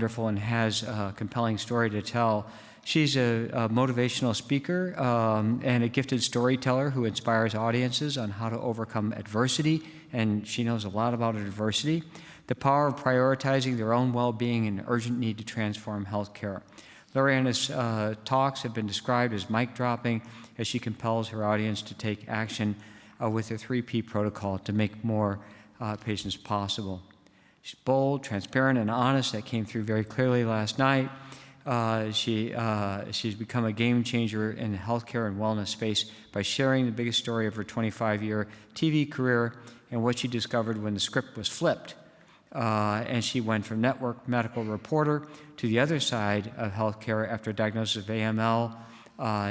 wonderful and has a compelling story to tell. She's a motivational speaker and a gifted storyteller who inspires audiences on how to overcome adversity, and she knows a lot about adversity, the power of prioritizing their own well-being, and urgent need to transform healthcare. Loriana's talks have been described as mic-dropping as she compels her audience to take action with her 3P protocol to make more patients possible. She's bold, transparent, and honest. That came through very clearly last night. She's become a game changer in the healthcare and wellness space by sharing the biggest story of her 25-year TV career and what she discovered when the script was flipped. And she went from network medical reporter to the other side of healthcare after a diagnosis of AML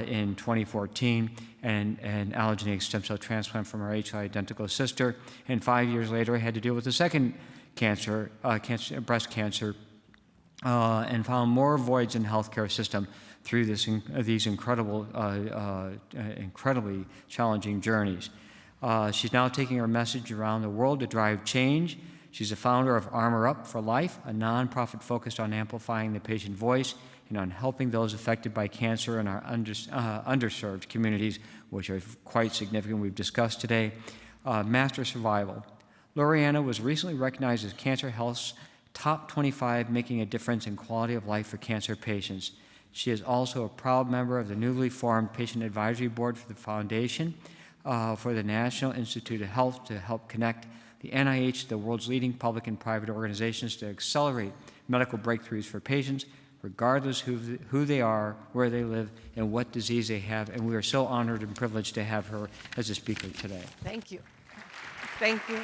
in 2014 and an allogeneic stem cell transplant from her HI identical sister. And 5 years later, I had to deal with the second cancer, breast cancer, and found more voids in the healthcare system through these incredibly challenging journeys. She's now taking her message around the world to drive change. She's the founder of Armor Up for Life, a nonprofit focused on amplifying the patient voice and on helping those affected by cancer in our underserved communities, which are quite significant, we've discussed today. Master Survival. Loriana was recently recognized as Cancer Health's Top 25 Making a Difference in Quality of Life for Cancer Patients. She is also a proud member of the newly formed Patient Advisory Board for the Foundation for the National Institute of Health to help connect the NIH to the world's leading public and private organizations to accelerate medical breakthroughs for patients, regardless who they are, where they live, and what disease they have. And we are so honored and privileged to have her as a speaker today. Thank you. Thank you.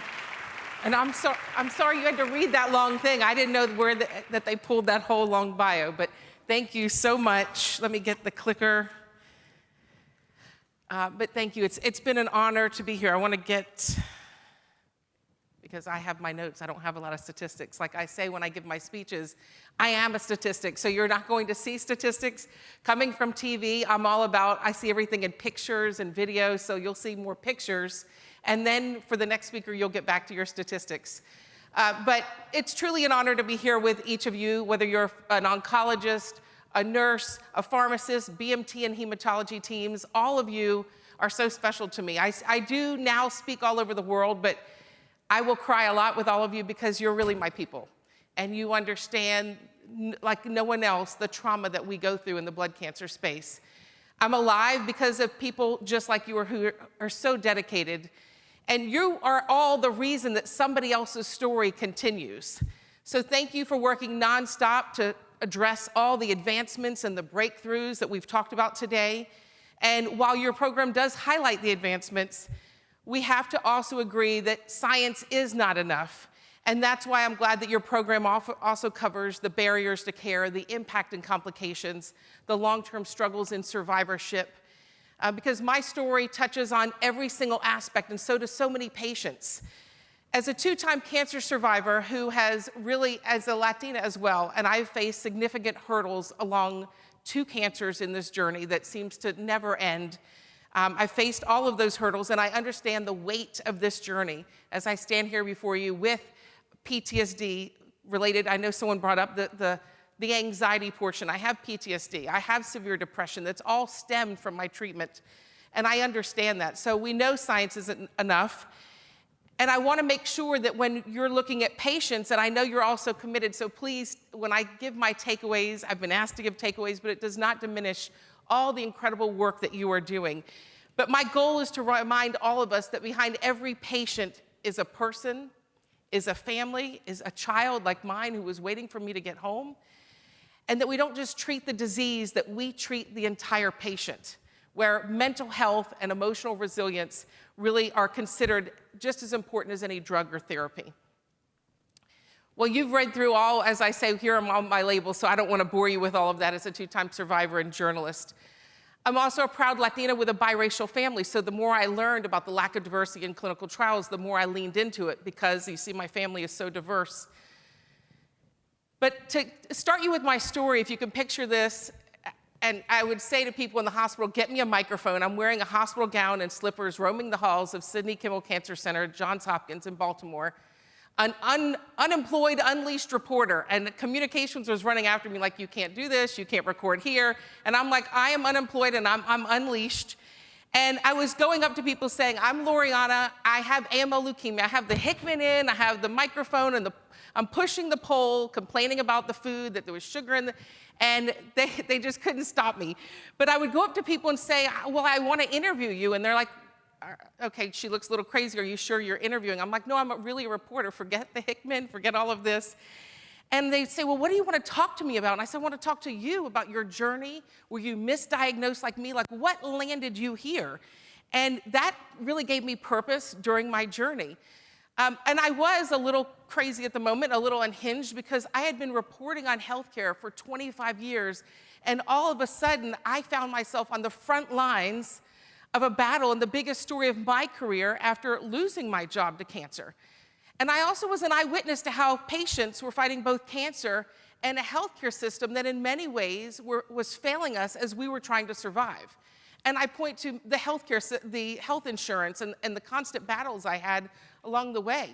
And I'm sorry you had to read that long thing. I didn't know that they pulled that whole long bio, but thank you so much. Let me get the clicker. But thank you. It's been an honor to be here. I want to get, because I have my notes, I don't have a lot of statistics. Like I say when I give my speeches, I am a statistic, so you're not going to see statistics. Coming from TV, I'm all about, I see everything in pictures and videos, so you'll see more pictures. And then for the next speaker, you'll get back to your statistics. But it's truly an honor to be here with each of you, whether you're an oncologist, a nurse, a pharmacist, BMT and hematology teams. All of you are so special to me. I do now speak all over the world, but I will cry a lot with all of you because you're really my people. And you understand, like no one else, the trauma that we go through in the blood cancer space. I'm alive because of people just like you who are so dedicated. And you are all the reason that somebody else's story continues. So thank you for working nonstop to address all the advancements and the breakthroughs that we've talked about today. And while your program does highlight the advancements, we have to also agree that science is not enough. And that's why I'm glad that your program also covers the barriers to care, the impact and complications, the long-term struggles in survivorship, because my story touches on every single aspect, and so do so many patients. As a two-time cancer survivor who has really, as a Latina as well, and I've faced significant hurdles along 2 cancers in this journey that seems to never end. I've faced all of those hurdles, and I understand the weight of this journey as I stand here before you with PTSD related. I know someone brought up the anxiety portion. I have PTSD. I have severe depression. That's all stemmed from my treatment, and I understand that. So we know science isn't enough, and I want to make sure that when you're looking at patients, and I know you're also committed, so please, when I give my takeaways, I've been asked to give takeaways, but it does not diminish all the incredible work that you are doing. But my goal is to remind all of us that behind every patient is a person, is a family, is a child like mine who was waiting for me to get home, and that we don't just treat the disease, that we treat the entire patient, where mental health and emotional resilience really are considered just as important as any drug or therapy. Well, you've read through all, as I say, here are all my labels, so I don't want to bore you with all of that as a 2-time survivor and journalist. I'm also a proud Latina with a biracial family, so the more I learned about the lack of diversity in clinical trials, the more I leaned into it, because you see my family is so diverse. But to start you with my story, if you can picture this, and I would say to people in the hospital, get me a microphone. I'm wearing a hospital gown and slippers roaming the halls of Sidney Kimmel Cancer Center, Johns Hopkins in Baltimore. unemployed, unleashed reporter, and communications was running after me like, you can't do this, you can't record here. And I'm like, I am unemployed and I'm unleashed. And I was going up to people saying, I'm Loriana, I have AML leukemia, I have the Hickman in, I have the microphone, and I'm pushing the pole, complaining about the food, that there was sugar in and they just couldn't stop me. But I would go up to people and say, well, I want to interview you. And they're like, okay, she looks a little crazy, are you sure you're interviewing? I'm like, no, I'm really a reporter, forget the Hickman, forget all of this. And they'd say, well, what do you want to talk to me about? And I said, I want to talk to you about your journey. Were you misdiagnosed like me? Like, what landed you here? And that really gave me purpose during my journey. And I was a little crazy at the moment, a little unhinged, because I had been reporting on healthcare for 25 years. And all of a sudden, I found myself on the front lines of a battle and the biggest story of my career after losing my job to cancer. And I also was an eyewitness to how patients were fighting both cancer and a healthcare system that in many ways was failing us as we were trying to survive. And I point to the the health insurance and the constant battles I had along the way,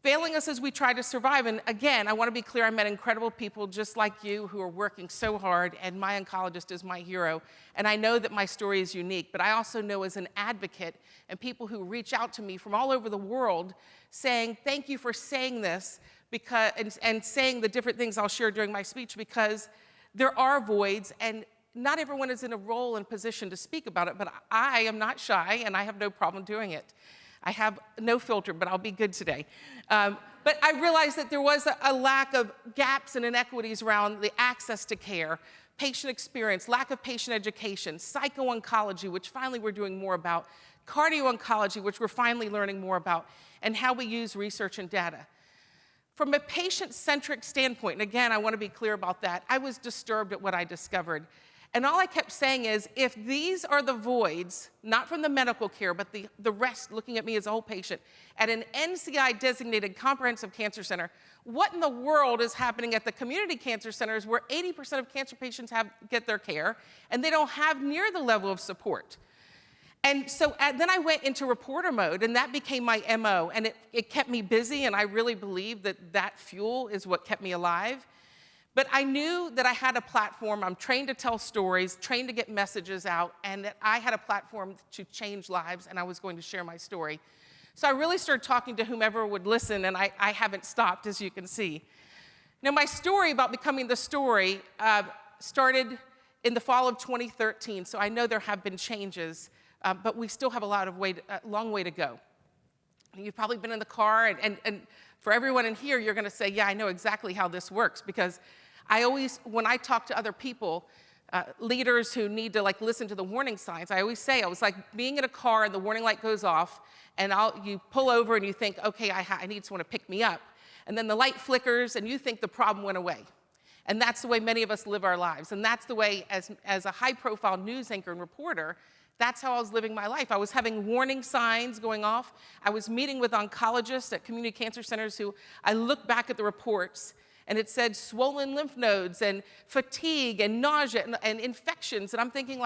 failing us as we tried to survive. And again, I want to be clear, I met incredible people just like you who are working so hard, and my oncologist is my hero. And I know that my story is unique, but I also know as an advocate and people who reach out to me from all over the world saying, thank you for saying this, because, and saying the different things I'll share during my speech, because there are voids, and not everyone is in a role and position to speak about it, but I am not shy, and I have no problem doing it. I have no filter, but I'll be good today. But I realized that there was a lack of gaps and inequities around the access to care, patient experience, lack of patient education, psycho-oncology, which finally we're doing more about, cardio-oncology, which we're finally learning more about, and how we use research and data. From a patient-centric standpoint, and again, I want to be clear about that, I was disturbed at what I discovered. And all I kept saying is, if these are the voids, not from the medical care, but the rest, looking at me as a whole patient, at an NCI-designated comprehensive cancer center, what in the world is happening at the community cancer centers where 80% of cancer patients get their care, and they don't have near the level of support? And so then I went into reporter mode, and that became my MO, and it kept me busy, and I really believe that fuel is what kept me alive. But I knew that I had a platform. I'm trained to tell stories, trained to get messages out, and that I had a platform to change lives, and I was going to share my story. So I really started talking to whomever would listen, and I haven't stopped, as you can see. Now, my story about becoming the story started in the fall of 2013, so I know there have been changes, but we still have a long way to go. You've probably been in the car, and for everyone in here, you're going to say, yeah, I know exactly how this works, because when I talk to other people, leaders who need to listen to the warning signs, I always say, I was like being in a car and the warning light goes off, and you pull over and you think, okay, I need someone to pick me up. And then the light flickers and you think the problem went away. And that's the way many of us live our lives. And that's the way, as a high-profile news anchor and reporter, that's how I was living my life. I was having warning signs going off. I was meeting with oncologists at community cancer centers who I look back at the reports, and it said swollen lymph nodes and fatigue and nausea and infections. And I'm thinking,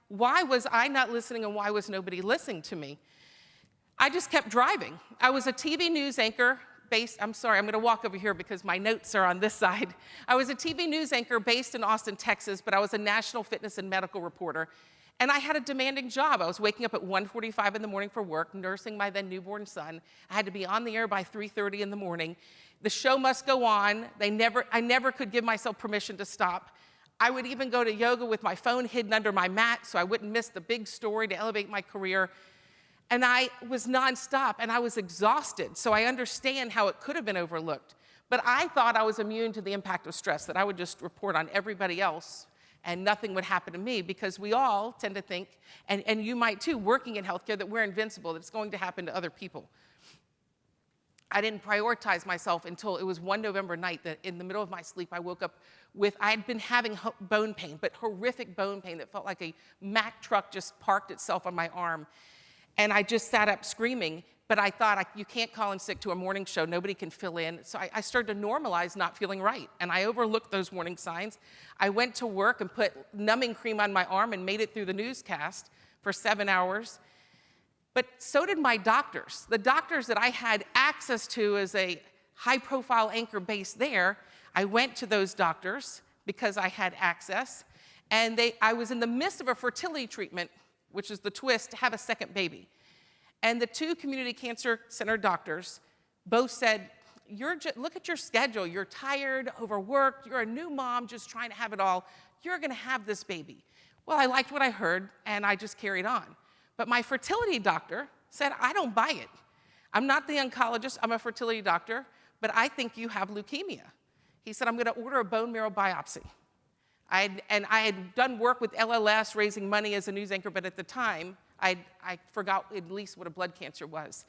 why was I not listening, and why was nobody listening to me? I just kept driving. I was a TV news anchor based, I'm sorry, I'm going to walk over here because my notes are on this side. I was a TV news anchor based in Austin, Texas, but I was a national fitness and medical reporter. And I had a demanding job. I was waking up at 1:45 in the morning for work, nursing my then newborn son. I had to be on the air by 3:30 in the morning. The show must go on. I never could give myself permission to stop. I would even go to yoga with my phone hidden under my mat so I wouldn't miss the big story to elevate my career. And I was nonstop, and I was exhausted, so I understand how it could have been overlooked. But I thought I was immune to the impact of stress, that I would just report on everybody else and nothing would happen to me, because we all tend to think, and you might too, working in healthcare, that we're invincible, that it's going to happen to other people. I didn't prioritize myself until it was one November night that in the middle of my sleep, I woke up I had been having bone pain, but horrific bone pain that felt like a Mack truck just parked itself on my arm. And I just sat up screaming, but I thought, you can't call in sick to a morning show, nobody can fill in. So I started to normalize not feeling right, and I overlooked those warning signs. I went to work and put numbing cream on my arm and made it through the newscast for 7 hours. But so did my doctors. The doctors that I had access to as a high-profile anchor base there, I went to those doctors because I had access, and I was in the midst of a fertility treatment, which is the twist, to have a second baby. And the 2 community cancer center doctors both said, look at your schedule. You're tired, overworked. You're a new mom just trying to have it all. You're going to have this baby. Well, I liked what I heard, and I just carried on. But my fertility doctor said, I don't buy it. I'm not the oncologist. I'm a fertility doctor, but I think you have leukemia. He said, I'm going to order a bone marrow biopsy. I had done work with LLS, raising money as a news anchor, but at the time, I forgot at least what a blood cancer was.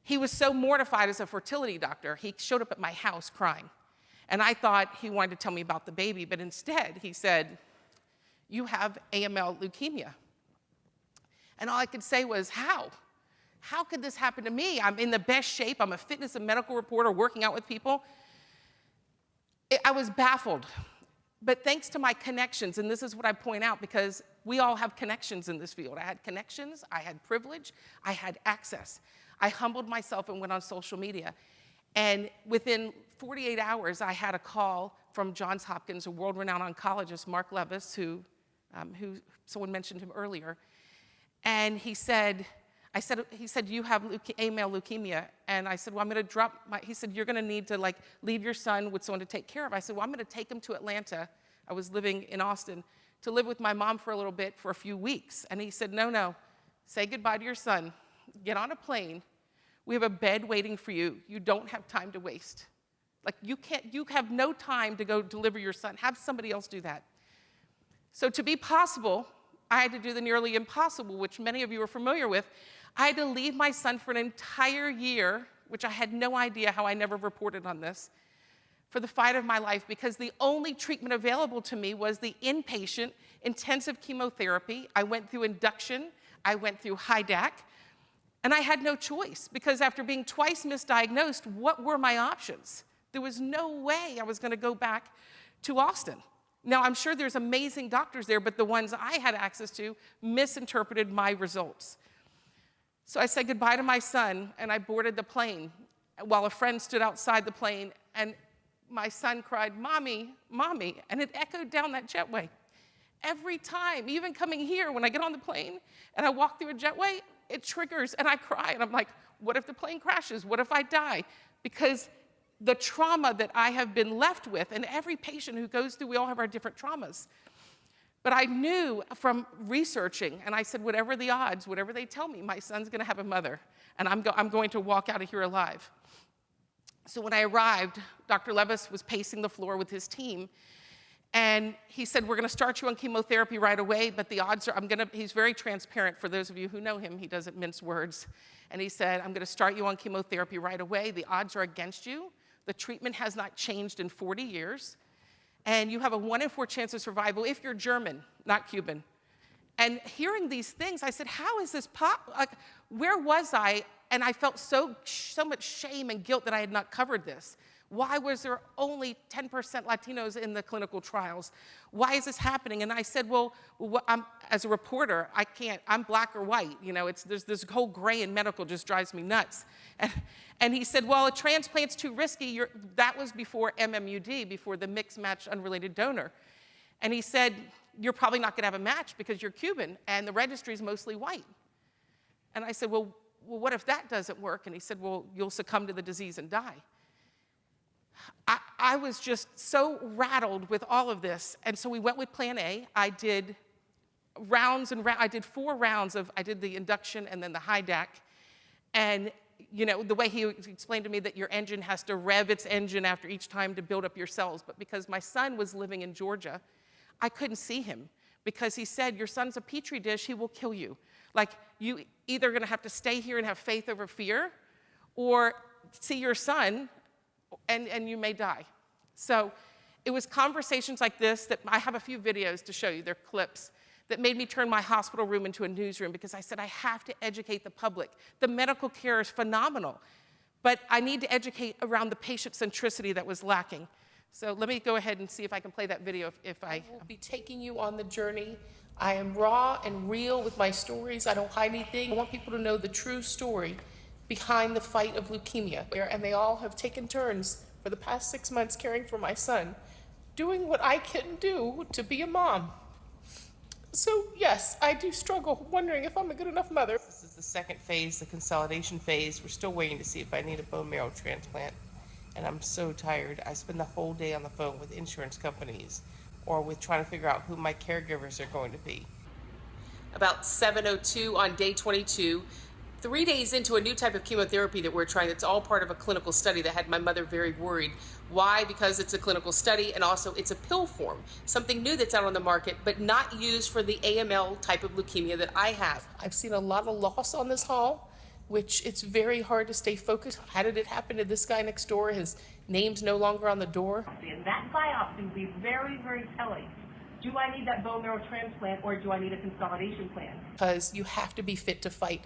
He was so mortified as a fertility doctor, he showed up at my house crying. And I thought he wanted to tell me about the baby, but instead he said, you have AML leukemia. And all I could say was, how? How could this happen to me? I'm in the best shape. I'm a fitness and medical reporter working out with people. I was baffled. But thanks to my connections, and this is what I point out because we all have connections in this field. I had connections, I had privilege, I had access. I humbled myself and went on social media. And within 48 hours, I had a call from Johns Hopkins, a world-renowned oncologist, Mark Levis, who someone mentioned him earlier. And he said, you have AML leukemia. And I said, well, I'm going to drop he said, you're going to need to leave your son with someone to take care of. I said, well, I'm going to take him to Atlanta. I was living in Austin, to live with my mom for a little bit for a few weeks. And he said, no, say goodbye to your son. Get on a plane. We have a bed waiting for you. You don't have time to waste. You have no time to go deliver your son. Have somebody else do that. So to be possible, I had to do the nearly impossible, which many of you are familiar with. I had to leave my son for an entire year, which I had no idea how I never reported on this, for the fight of my life, because the only treatment available to me was the inpatient intensive chemotherapy. I went through induction, I went through HIDAC, and I had no choice, because after being twice misdiagnosed, what were my options? There was no way I was going to go back to Austin. Now, I'm sure there's amazing doctors there, but the ones I had access to misinterpreted my results. So I said goodbye to my son, and I boarded the plane while a friend stood outside the plane, and my son cried, "Mommy, Mommy," and it echoed down that jetway. Every time, even coming here, when I get on the plane and I walk through a jetway, it triggers, and I cry, and I'm like, what if the plane crashes? What if I die? Because the trauma that I have been left with, and every patient who goes through, we all have our different traumas. But I knew from researching, and I said, whatever the odds, whatever they tell me, my son's going to have a mother, and I'm going to walk out of here alive. So when I arrived, Dr. Levis was pacing the floor with his team, and he said, we're going to start you on chemotherapy right away, but the odds are, he's very transparent. For those of you who know him, he doesn't mince words. And he said, I'm going to start you on chemotherapy right away. The odds are against you. The treatment has not changed in 40 years. And you have a 1 in 4 chance of survival if you're German, not Cuban. And hearing these things, I said, how is this where was I? And I felt so much shame and guilt that I had not covered this. Why was there only 10% Latinos in the clinical trials? Why is this happening? And I said, well as a reporter, I can't, I'm black or white. You know, there's this whole gray in medical just drives me nuts. And he said, well, a transplant's too risky. That was before MMUD, before the mixed match unrelated donor. And he said, you're probably not going to have a match because you're Cuban and the registry's mostly white. And I said, well, what if that doesn't work? And he said, well, you'll succumb to the disease and die. I was just so rattled with all of this. And so we went with plan A. I did rounds and I did 4 rounds I did the induction and then the HIDAC. And you know, the way he explained to me that your engine has to rev its engine after each time to build up your cells. But because my son was living in Georgia, I couldn't see him because he said, your son's a petri dish, he will kill you. Like, you either going to have to stay here and have faith over fear or see your son and you may die. So it was conversations like this that I have a few videos to show you, they're clips, that made me turn my hospital room into a newsroom because I said I have to educate the public. The medical care is phenomenal, but I need to educate around the patient centricity that was lacking. So let me go ahead and see if I can play that video if I will be taking you on the journey. I am raw and real with my stories. I don't hide anything. I want people to know the true story behind the fight of leukemia. And they all have taken turns for the past 6 months caring for my son, doing what I couldn't do to be a mom. So yes, I do struggle, wondering if I'm a good enough mother. This is the second phase, the consolidation phase. We're still waiting to see if I need a bone marrow transplant. And I'm so tired. I spend the whole day on the phone with insurance companies or with trying to figure out who my caregivers are going to be. About 7:02 on day 22, 3 days into a new type of chemotherapy that we're trying. It's all part of a clinical study that had my mother very worried. Why? Because it's a clinical study, and also it's a pill form, something new that's out on the market, but not used for the AML type of leukemia that I have. I've seen a lot of loss on this haul, which it's very hard to stay focused. How did it happen to this guy next door? His name's no longer on the door. And that biopsy will be very, very telling. Do I need that bone marrow transplant or do I need a consolidation plan? Because you have to be fit to fight.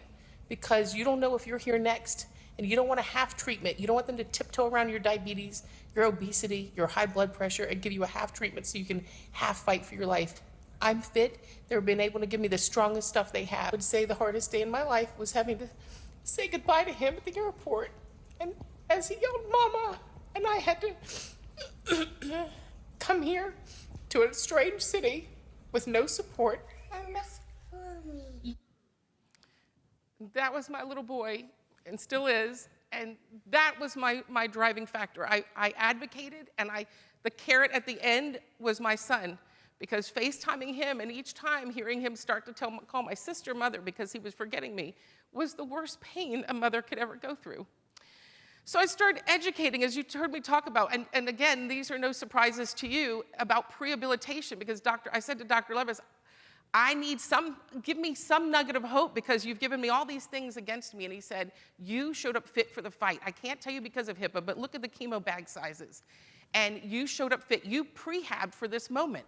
Because you don't know if you're here next, and you don't want to half treatment. You don't want them to tiptoe around your diabetes, your obesity, your high blood pressure, and give you a half treatment so you can half fight for your life. I'm fit. They've been able to give me the strongest stuff they have. I would say the hardest day in my life was having to say goodbye to him at the airport. And as he yelled, "Mama," and I had to come here to a strange city with no support. That was my little boy, and still is, and that was my driving factor. I advocated, and the carrot at the end was my son, because FaceTiming him and each time hearing him start to call my sister mother because he was forgetting me was the worst pain a mother could ever go through. So I started educating, as you heard me talk about, and again, these are no surprises to you, about prehabilitation, because I said to Dr. Levis, give me some nugget of hope because you've given me all these things against me. And he said, you showed up fit for the fight. I can't tell you because of HIPAA, but look at the chemo bag sizes. And you showed up fit. You prehabbed for this moment.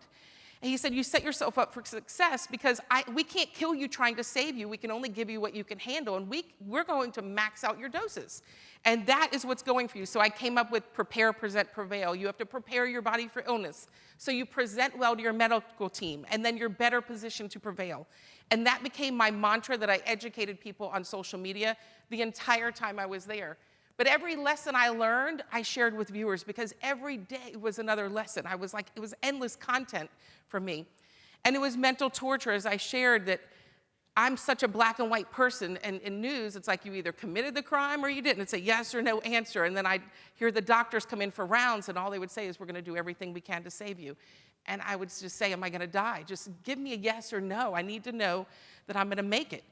And he said, you set yourself up for success because we can't kill you trying to save you. We can only give you what you can handle. And we're going to max out your doses. And that is what's going for you. So I came up with prepare, present, prevail. You have to prepare your body for illness. So you present well to your medical team, and then you're better positioned to prevail. And that became my mantra that I educated people on social media the entire time I was there. But every lesson I learned, I shared with viewers because every day was another lesson. I was like, it was endless content for me. And it was mental torture as I shared that I'm such a black and white person, and in news, it's like you either committed the crime or you didn't. It's a yes or no answer. And then I'd hear the doctors come in for rounds, and all they would say is, we're gonna do everything we can to save you. And I would just say, am I gonna die? Just give me a yes or no. I need to know that I'm gonna make it.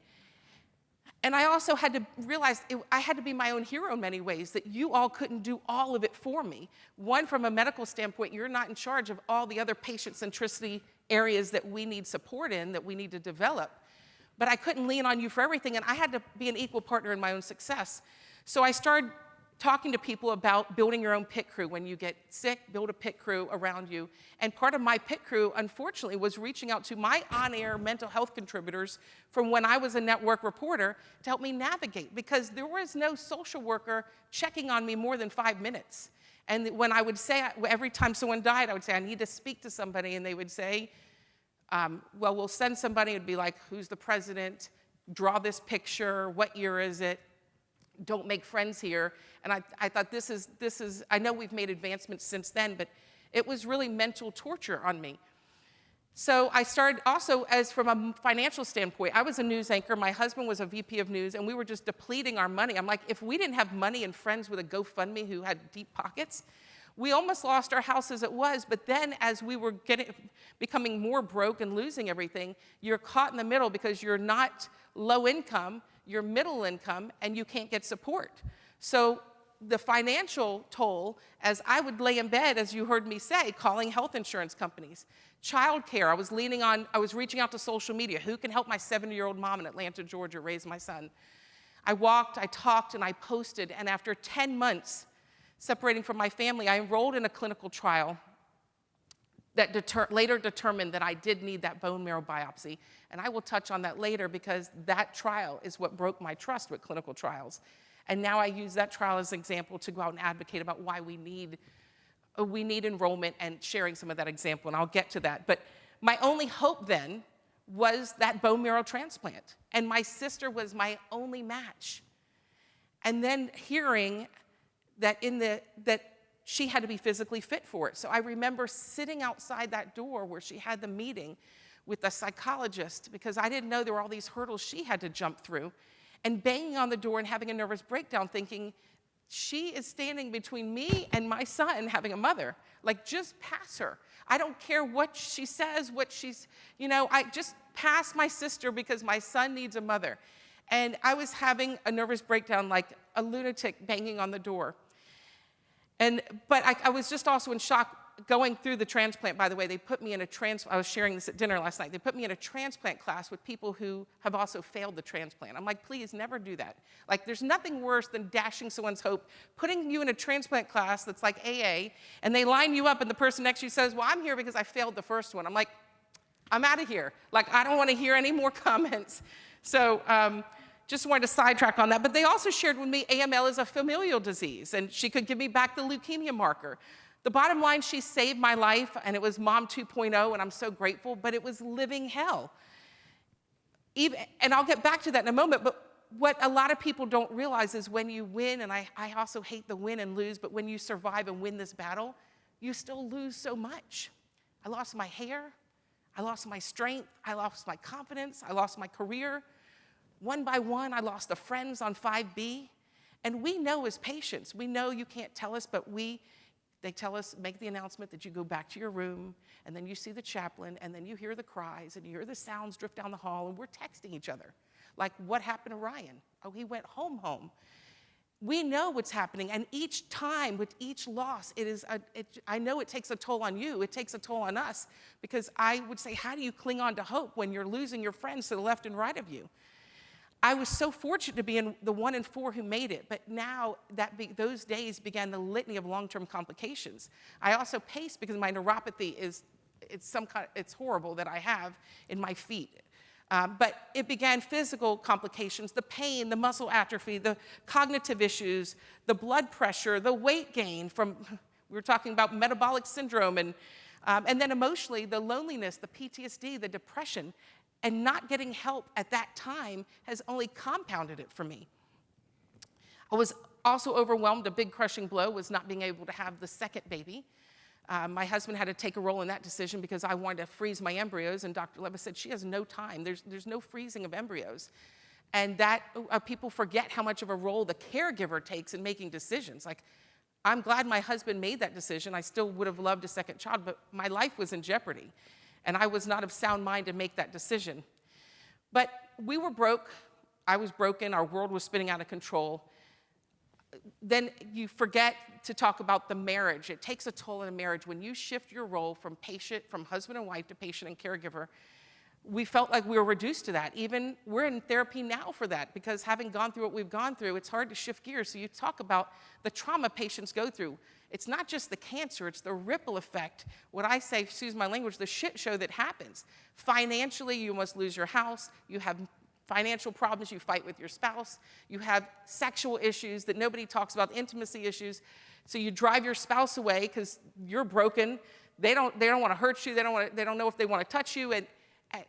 And I also had to realize I had to be my own hero in many ways, that you all couldn't do all of it for me. One, from a medical standpoint, you're not in charge of all the other patient centricity areas that we need support in, that we need to develop. But I couldn't lean on you for everything, and I had to be an equal partner in my own success. So I started talking to people about building your own pit crew. When you get sick, build a pit crew around you. And part of my pit crew, unfortunately, was reaching out to my on-air mental health contributors from when I was a network reporter to help me navigate, because there was no social worker checking on me more than 5 minutes. And when I would say, every time someone died, I would say, I need to speak to somebody, and they would say, well, we'll send somebody. It'd be like, who's the president? Draw this picture. What year is it? Don't make friends here. And I thought, this is, I know we've made advancements since then, but it was really mental torture on me. So I started also, as from a financial standpoint, I was a news anchor. My husband was a VP of news, and we were just depleting our money. I'm like, if we didn't have money and friends with a GoFundMe who had deep pockets, we almost lost our house as it was. But then as we were becoming more broke and losing everything, you're caught in the middle because you're not low income, you're middle income, and you can't get support. So the financial toll, as I would lay in bed, as you heard me say, calling health insurance companies. Childcare, I was reaching out to social media. Who can help my 70-year-old mom in Atlanta, Georgia, raise my son? I walked, I talked, and I posted, and after 10 months, separating from my family, I enrolled in a clinical trial that later determined that I did need that bone marrow biopsy. And I will touch on that later because that trial is what broke my trust with clinical trials. And now I use that trial as an example to go out and advocate about why we need we need enrollment and sharing some of that example, and I'll get to that. But my only hope then was that bone marrow transplant, and my sister was my only match. And then hearing that that she had to be physically fit for it. So I remember sitting outside that door where she had the meeting with the psychologist, because I didn't know there were all these hurdles she had to jump through, and banging on the door and having a nervous breakdown, thinking, she is standing between me and my son having a mother. Like, just pass her. I don't care what she says, what she's, I just pass my sister because my son needs a mother. And I was having a nervous breakdown like a lunatic banging on the door. But I was just also in shock going through the transplant. By the way, they put me in a I was sharing this at dinner last night. They put me in a transplant class with people who have also failed the transplant. I'm like, please never do that. Like, there's nothing worse than dashing someone's hope, putting you in a transplant class that's like AA, and they line you up and the person next to you says, well, I'm here because I failed the first one. I'm like, I'm out of here. Like, I don't want to hear any more comments. So just wanted to sidetrack on that. But they also shared with me AML is a familial disease, and she could give me back the leukemia marker. The bottom line, she saved my life, and it was Mom 2.0, and I'm so grateful, but it was living hell. And I'll get back to that in a moment, but what a lot of people don't realize is when you win, and I also hate the win and lose, but when you survive and win this battle, you still lose so much. I lost my hair, I lost my strength, I lost my confidence, I lost my career. One by one, I lost the friends on 5B. And we know as patients, we know you can't tell us, but they tell us, make the announcement that you go back to your room, and then you see the chaplain, and then you hear the cries, and you hear the sounds drift down the hall, and we're texting each other. Like, what happened to Ryan? Oh, he went home. We know what's happening, and each time, with each loss, I know it takes a toll on you, it takes a toll on us, because I would say, how do you cling on to hope when you're losing your friends to the left and right of you? I was so fortunate to be in the 1 in 4 who made it, but now those days began the litany of long-term complications. I also paced because my neuropathy it's horrible that I have in my feet. But it began physical complications, the pain, the muscle atrophy, the cognitive issues, the blood pressure, the weight gain we were talking about metabolic syndrome, and then emotionally, the loneliness, the PTSD, the depression. And not getting help at that time has only compounded it for me. I was also overwhelmed. A big crushing blow was not being able to have the second baby. My husband had to take a role in that decision because I wanted to freeze my embryos, and Dr. Levis said she has no time. There's no freezing of embryos. And that people forget how much of a role the caregiver takes in making decisions. Like, I'm glad my husband made that decision. I still would have loved a second child, but my life was in jeopardy. And I was not of sound mind to make that decision. But we were broke. I was broken. Our world was spinning out of control. Then you forget to talk about the marriage. It takes a toll in a marriage. When you shift your role from husband and wife to patient and caregiver, we felt like we were reduced to that. Even we're in therapy now for that, because having gone through what we've gone through, it's hard to shift gears. So you talk about the trauma patients go through. It's not just the cancer, it's the ripple effect. What I say, excuse my language, the shit show that happens. Financially, you must lose your house. You have financial problems, you fight with your spouse. You have sexual issues that nobody talks about, intimacy issues. So you drive your spouse away because you're broken. They don't want to hurt you. They don't know if they want to touch you. And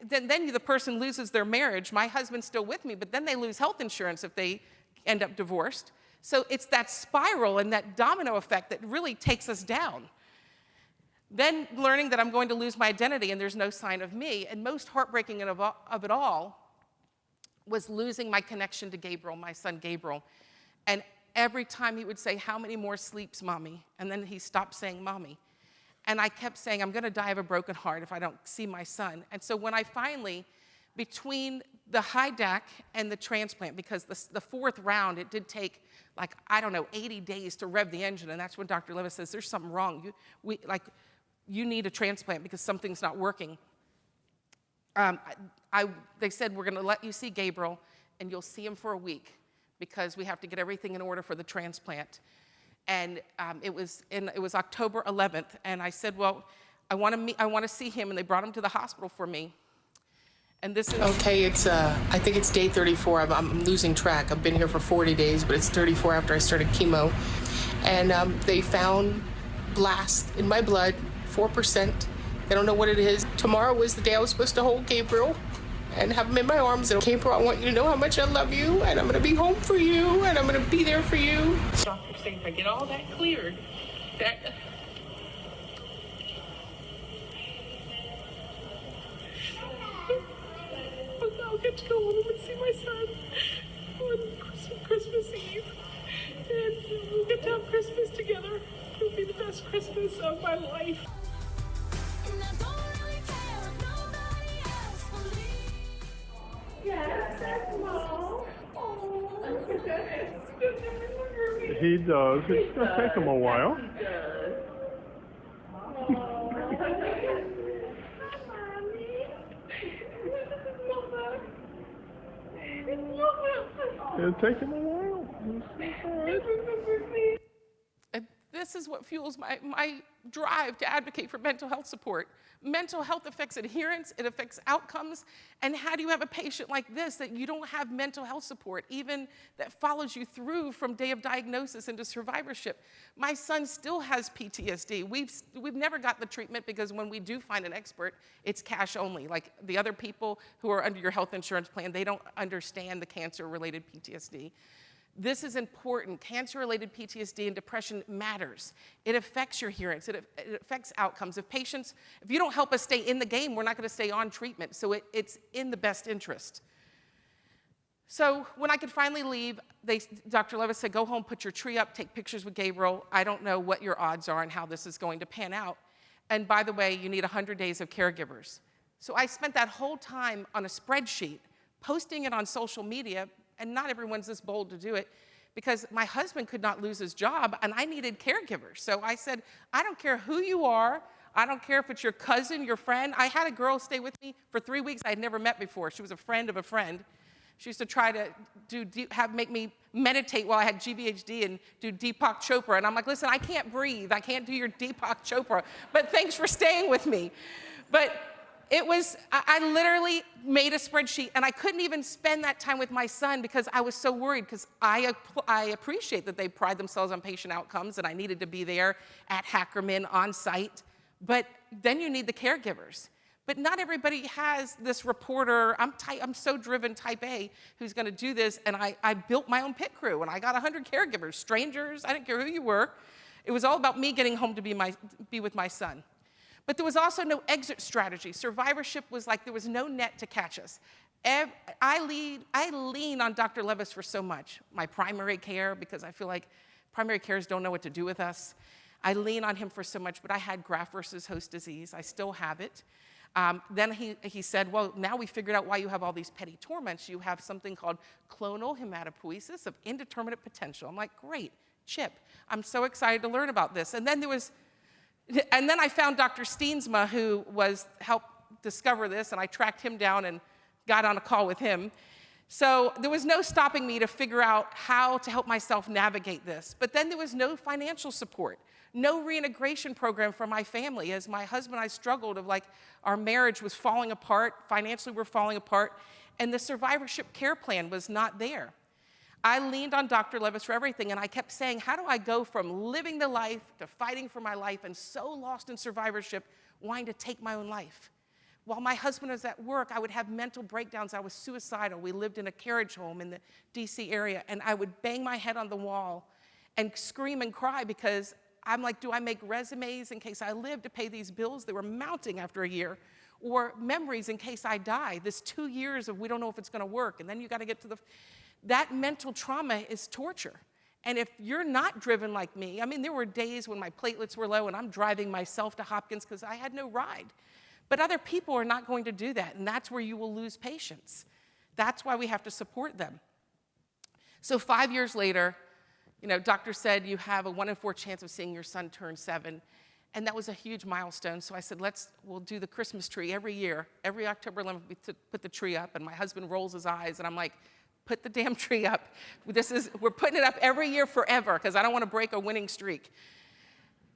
then the person loses their marriage. My husband's still with me, but then they lose health insurance if they end up divorced. So it's that spiral and that domino effect that really takes us down. Then learning that I'm going to lose my identity and there's no sign of me. And most heartbreaking of it all was losing my connection to Gabriel, my son Gabriel. And every time he would say, how many more sleeps, Mommy? And then he stopped saying, Mommy. And I kept saying, I'm going to die of a broken heart if I don't see my son. And so when I finally, between the HIDAC and the transplant, because the fourth round, it did take 80 days to rev the engine, and that's when Dr. Levis says, there's something wrong. You need a transplant because something's not working. They said, we're gonna let you see Gabriel, and you'll see him for a week because we have to get everything in order for the transplant. And it was October 11th, and I said, well, I want to see him, and they brought him to the hospital for me. And this is... Okay, I think it's day 34. I'm losing track. I've been here for 40 days, but it's 34 after I started chemo. And they found blast in my blood, 4%. They don't know what it is. Tomorrow was the day I was supposed to hold Gabriel and have him in my arms. And Gabriel, I want you to know how much I love you, and I'm gonna be home for you, and I'm gonna be there for you. Doctor's saying if I get all that cleared, that... I'll get to go home and see my son on Christmas Eve. And we'll get to have Christmas together. It'll be the best Christmas of my life. And I don't really care if nobody else believes. Yes, that's Mom. He does. It's going to take him a while. It'll take him a while. And this is what fuels my drive to advocate for mental health support. Mental health affects adherence, it affects outcomes, and how do you have a patient like this that you don't have mental health support, even that follows you through from day of diagnosis into survivorship? My son still has PTSD. We've never got the treatment because when we do find an expert, it's cash only. Like the other people who are under your health insurance plan, they don't understand the cancer-related PTSD. This is important. Cancer-related PTSD and depression matters. It affects your adherence. It affects outcomes. If you don't help us stay in the game, we're not going to stay on treatment. So it's in the best interest. So when I could finally leave, Dr. Levis said, go home, put your tree up, take pictures with Gabriel. I don't know what your odds are and how this is going to pan out. And by the way, you need 100 days of caregivers. So I spent that whole time on a spreadsheet, posting it on social media, and not everyone's this bold to do it, because my husband could not lose his job, and I needed caregivers. So I said, I don't care who you are. I don't care if it's your cousin, your friend. I had a girl stay with me for 3 weeks I had never met before. She was a friend of a friend. She used to try to make me meditate while I had GVHD and do Deepak Chopra. And I'm like, listen, I can't breathe. I can't do your Deepak Chopra, but thanks for staying with me. But I literally made a spreadsheet, and I couldn't even spend that time with my son because I was so worried, because I appreciate that they pride themselves on patient outcomes, and I needed to be there at Hackerman on site. But then you need the caregivers. But not everybody has this reporter, I'm so driven type A, who's gonna do this, and I built my own pit crew, and I got 100 caregivers, strangers, I didn't care who you were. It was all about me getting home to be with my son. But there was also no exit strategy. Survivorship was like there was no net to catch us. I lean on Dr. Levis for so much. My primary care, because I feel like primary cares don't know what to do with us. I lean on him for so much, but I had graft versus host disease. I still have it. Then he said, well, now we figured out why you have all these petty torments. You have something called clonal hematopoiesis of indeterminate potential. I'm like, great, Chip. I'm so excited to learn about this. And then I found Dr. Steensma, who helped discover this, and I tracked him down and got on a call with him. So there was no stopping me to figure out how to help myself navigate this. But then there was no financial support, no reintegration program for my family, as my husband and I struggled of like our marriage was falling apart, financially we're falling apart, and the survivorship care plan was not there. I leaned on Dr. Levis for everything, and I kept saying, how do I go from living the life to fighting for my life and so lost in survivorship, wanting to take my own life? While my husband was at work, I would have mental breakdowns. I was suicidal. We lived in a carriage home in the DC area, and I would bang my head on the wall and scream and cry because I'm like, do I make resumes in case I live to pay these bills? They were mounting after a year. Or memories in case I die. This 2 years of we don't know if it's going to work, and then you got to get to that mental trauma is torture. And if you're not driven like me, I mean, there were days when my platelets were low and I'm driving myself to Hopkins because I had no ride. But other people are not going to do that, and that's where you will lose patients. That's why we have to support them. So 5 years later, doctor said you have a 1 in 4 chance of seeing your son turn 7. And that was a huge milestone. So I said, we'll do the Christmas tree every year. Every October 11th, we put the tree up, and my husband rolls his eyes, and I'm like, put the damn tree up. We're putting it up every year forever because I don't want to break a winning streak.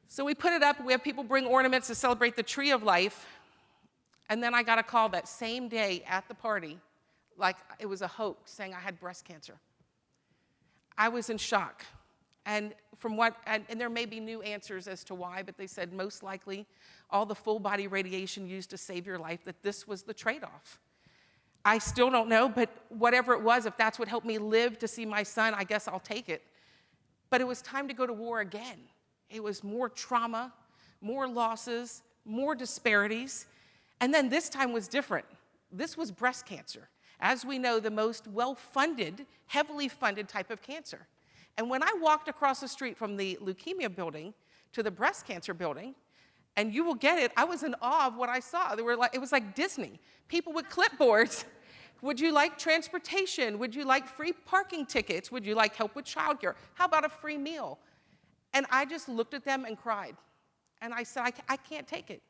So we put it up. We have people bring ornaments to celebrate the tree of life. And then I got a call that same day at the party, like it was a hoax, saying I had breast cancer. I was in shock. And from what, and there may be new answers as to why, but they said most likely all the full body radiation used to save your life, that this was the trade-off. I still don't know, but whatever it was, if that's what helped me live to see my son, I guess I'll take it. But it was time to go to war again. It was more trauma, more losses, more disparities, and then this time was different. This was breast cancer. As we know, the most well-funded, heavily funded type of cancer. And when I walked across the street from the leukemia building to the breast cancer building, and you will get it, I was in awe of what I saw. It was like Disney. People with clipboards. Would you like transportation? Would you like free parking tickets? Would you like help with childcare? How about a free meal? And I just looked at them and cried. And I said, I can't take it.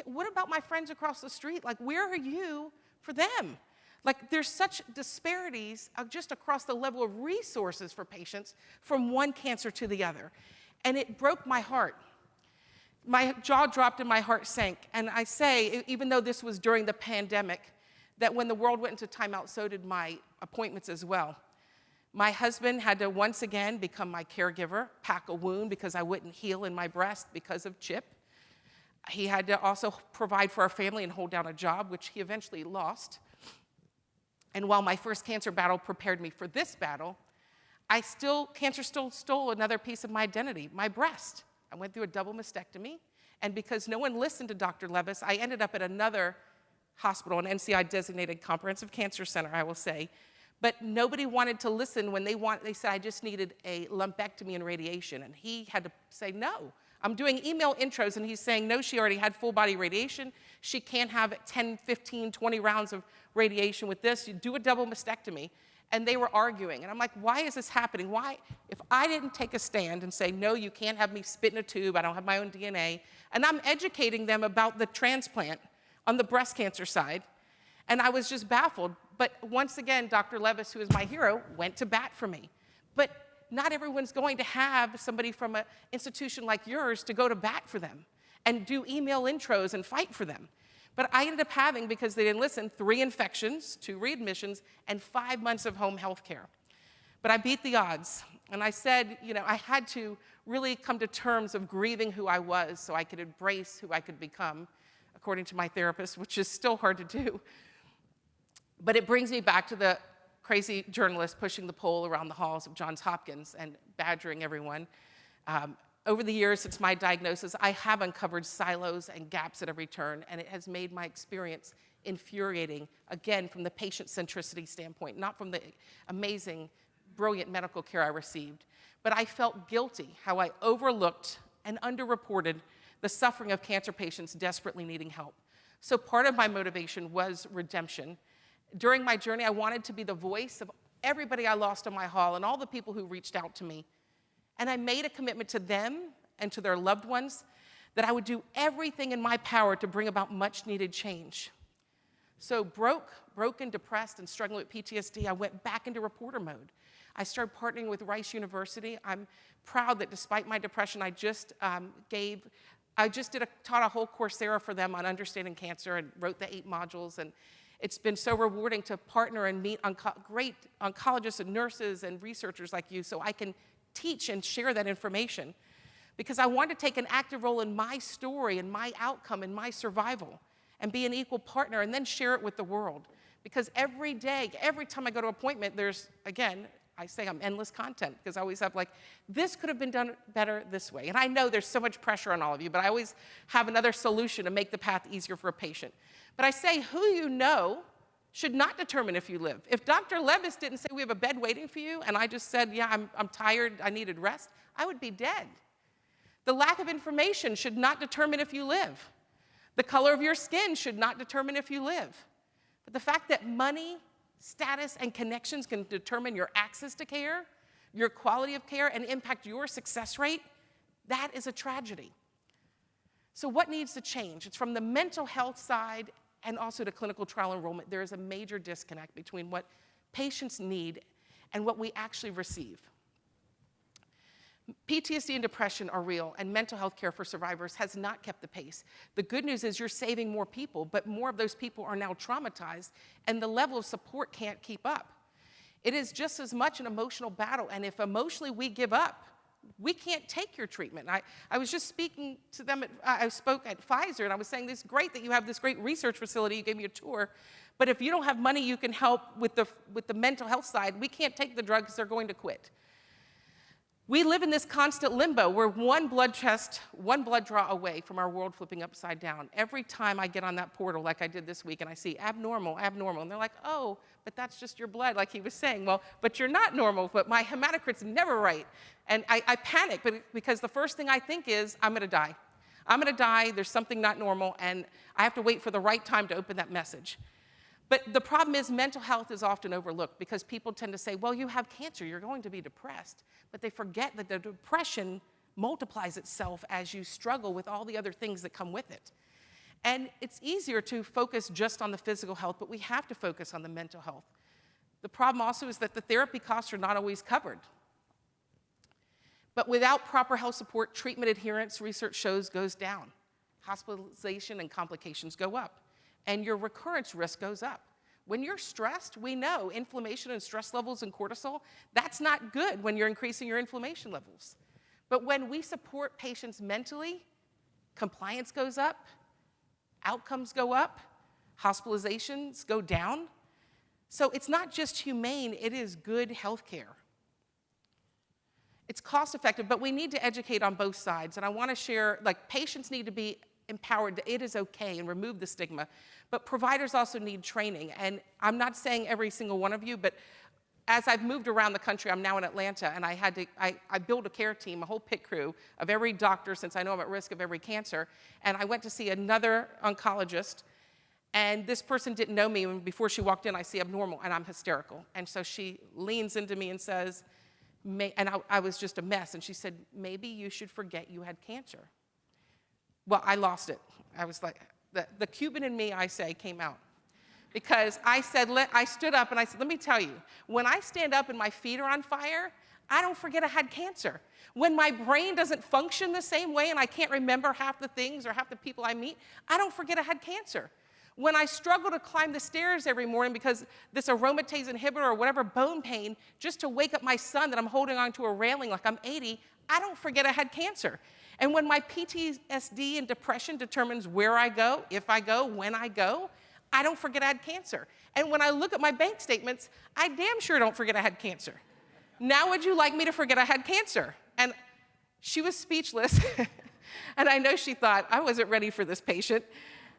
What about my friends across the street? Like, where are you for them? Like, there's such disparities just across the level of resources for patients from one cancer to the other. And it broke my heart. My jaw dropped and my heart sank. And I say, even though this was during the pandemic, that when the world went into timeout, so did my appointments as well. My husband had to once again become my caregiver, pack a wound because I wouldn't heal in my breast because of CHIP. He had to also provide for our family and hold down a job, which he eventually lost. And while my first cancer battle prepared me for this battle, cancer still stole another piece of my identity, my breast. I went through a double mastectomy, and because no one listened to Dr. Levis, I ended up at another hospital, an NCI-designated comprehensive cancer center, I will say. But nobody wanted to listen when they said I just needed a lumpectomy and radiation, and he had to say no. I'm doing email intros, and he's saying, no, she already had full body radiation. She can't have 10, 15, 20 rounds of radiation with this. You do a double mastectomy. And they were arguing. And I'm like, why is this happening? Why? If I didn't take a stand and say, no, you can't have me spit in a tube, I don't have my own DNA, and I'm educating them about the transplant on the breast cancer side, and I was just baffled. But once again, Dr. Levis, who is my hero, went to bat for me. But not everyone's going to have somebody from an institution like yours to go to bat for them and do email intros and fight for them. But I ended up having, because they didn't listen, 3 infections, 2 readmissions, and 5 months of home health care. But I beat the odds. And I said, I had to really come to terms of grieving who I was so I could embrace who I could become, according to my therapist, which is still hard to do. But it brings me back to the crazy journalist pushing the pole around the halls of Johns Hopkins and badgering everyone. Over the years since my diagnosis, I have uncovered silos and gaps at every turn, and it has made my experience infuriating, again, from the patient centricity standpoint, not from the amazing, brilliant medical care I received. But I felt guilty how I overlooked and underreported the suffering of cancer patients desperately needing help. So part of my motivation was redemption. During my journey, I wanted to be the voice of everybody I lost in my hall and all the people who reached out to me. And I made a commitment to them and to their loved ones that I would do everything in my power to bring about much needed change. So broken, depressed, and struggling with PTSD, I went back into reporter mode. I started partnering with Rice University. I'm proud that despite my depression, I just taught a whole Coursera for them on understanding cancer and wrote the 8 modules. And it's been so rewarding to partner and meet great oncologists and nurses and researchers like you so I can teach and share that information, because I want to take an active role in my story and my outcome and my survival and be an equal partner and then share it with the world. Because every day, every time I go to an appointment, there's, again, I say I'm endless content, because I always have this could have been done better this way. And I know there's so much pressure on all of you, but I always have another solution to make the path easier for a patient. But I say who you know should not determine if you live. If Dr. Levis didn't say we have a bed waiting for you, and I just said, yeah, I'm tired, I needed rest, I would be dead. The lack of information should not determine if you live. The color of your skin should not determine if you live. But the fact that money, status, and connections can determine your access to care, your quality of care, and impact your success rate, that is a tragedy. So what needs to change? It's from the mental health side and also to clinical trial enrollment. There is a major disconnect between what patients need and what we actually receive. PTSD and depression are real, and mental health care for survivors has not kept the pace. The good news is you're saving more people, but more of those people are now traumatized, and the level of support can't keep up. It is just as much an emotional battle, and if emotionally we give up, we can't take your treatment. I was just speaking to them, I spoke at Pfizer, and I was saying, this is great that you have this great research facility, you gave me a tour, but if you don't have money you can help with the mental health side, we can't take the drug because they're going to quit. We live in this constant limbo. We're one blood draw away from our world flipping upside down. Every time I get on that portal, like I did this week, and I see abnormal, abnormal, and they're like, oh, but that's just your blood, like he was saying. Well, but you're not normal, but my hematocrit's never right. And I panic because the first thing I think is, I'm gonna die. I'm gonna die, there's something not normal, and I have to wait for the right time to open that message. But the problem is mental health is often overlooked because people tend to say, well, you have cancer, you're going to be depressed. But they forget that the depression multiplies itself as you struggle with all the other things that come with it. And it's easier to focus just on the physical health, but we have to focus on the mental health. The problem also is that the therapy costs are not always covered. But without proper health support, treatment adherence, research shows, goes down. Hospitalization and complications go up. And your recurrence risk goes up. When you're stressed, we know inflammation and stress levels and cortisol, that's not good when you're increasing your inflammation levels. But when we support patients mentally, compliance goes up, outcomes go up, hospitalizations go down. So it's not just humane, it is good healthcare. It's cost effective, but we need to educate on both sides. And I want to share, like, patients need to be empowered that it is okay and remove the stigma. But providers also need training. And I'm not saying every single one of you, but as I've moved around the country, I'm now in Atlanta, and I built a care team, a whole pit crew of every doctor, since I know I'm at risk of every cancer. And I went to see another oncologist, and this person didn't know me, and before she walked in, I see abnormal, and I'm hysterical. And so she leans into me and says, I was just a mess, and she said, maybe you should forget you had cancer. Well, I lost it. I was like, the Cuban in me, I say, came out. Because I stood up and I said, let me tell you, when I stand up and my feet are on fire, I don't forget I had cancer. When my brain doesn't function the same way and I can't remember half the things or half the people I meet, I don't forget I had cancer. When I struggle to climb the stairs every morning because this aromatase inhibitor or whatever bone pain, just to wake up my son that I'm holding onto a railing like I'm 80, I don't forget I had cancer. And when my PTSD and depression determines where I go, if I go, when I go, I don't forget I had cancer. And when I look at my bank statements, I damn sure don't forget I had cancer. Now would you like me to forget I had cancer? And she was speechless. And I know she thought, I wasn't ready for this patient.